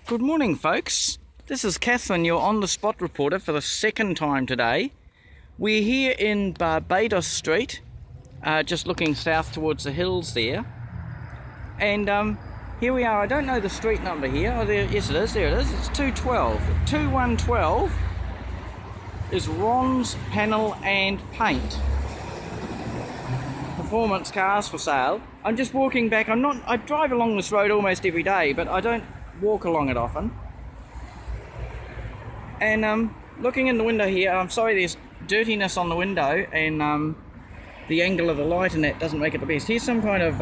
Good morning, folks. This is Catherine, your on-the-spot reporter for the second time today. We're here in Barbadoes Street, just looking south towards the hills there. And here we are. I don't know the street number here. Oh, there, yes it is. There it is. It's 212. 2112 is Ron's Panel and Paint. Performance cars for sale. I'm just walking back. I drive along this road almost every day, but I don't walk along it often. And looking in the window here, I'm sorry there's dirtiness on the window, and the angle of the light in that doesn't make it the best. Here's some kind of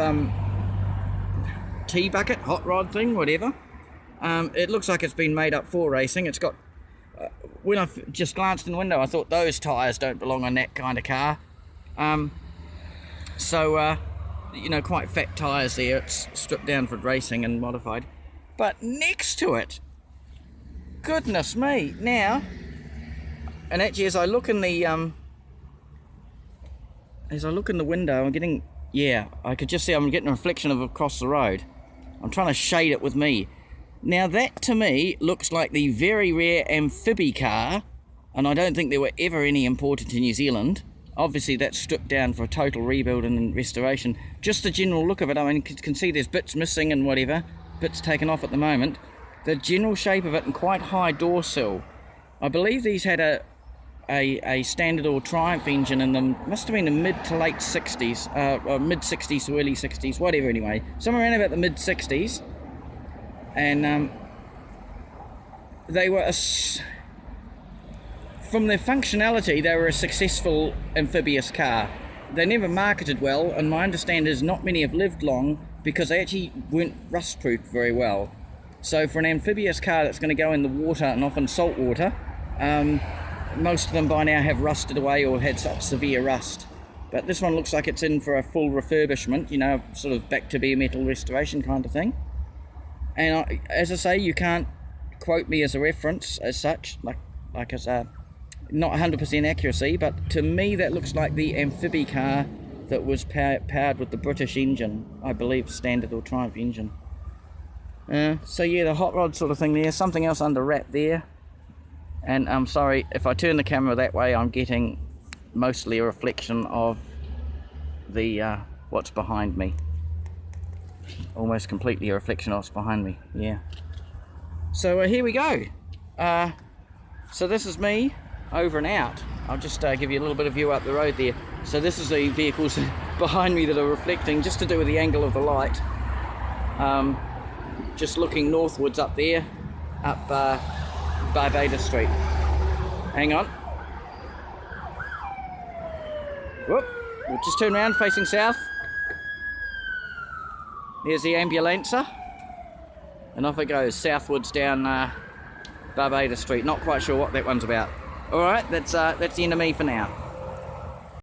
tea bucket, hot rod thing, whatever. It looks like it's been made up for racing. It's got, when I just glanced in the window, I thought those tyres don't belong on that kind of car. You know, quite fat tyres there. It's stripped down for racing and modified. But next to it, goodness me, now, and actually as I look in the window, I'm getting, yeah, I could just see I'm getting a reflection of across the road. I'm trying to shade it with me. Now that to me looks like the very rare Amphibicar, and I don't think there were ever any imported to New Zealand. Obviously that's stripped down for a total rebuild and restoration. Just the general look of it, I mean, you can see there's bits missing and whatever. Bits taken off at the moment. The general shape of it and quite high door sill. I believe these had a standard or Triumph engine in them. Must have been the mid to late 60s, or mid 60s to early 60s, whatever anyway. Somewhere around about the mid 60s. And they were, from their functionality, they were a successful amphibious car. They never marketed well, and my understanding is not many have lived long, because they actually weren't rust-proof very well. So for an amphibious car that's going to go in the water, and often salt water, most of them by now have rusted away or had such severe rust. But this one looks like it's in for a full refurbishment, you know, sort of back to bare metal restoration kind of thing. And as I say, you can't quote me as a reference as such, like as a not 100% accuracy, but to me that looks like the Amphibicar that was powered with the British engine, I believe, standard or Triumph engine. So yeah, the hot rod sort of thing there, something else under wrap there. And I'm sorry, if I turn the camera that way, I'm getting mostly a reflection of the what's behind me. Almost completely a reflection of what's behind me, yeah. So here we go. So this is me, over and out. I'll just give you a little bit of view up the road there. So this is the vehicles behind me that are reflecting, just to do with the angle of the light. Just looking northwards up there, up Barbadoes Street. Hang on. Whoop, we'll just turn around facing south. There's the ambulancer. And off it goes, southwards down Barbadoes Street. Not quite sure what that one's about. Alright, that's the end of me for now.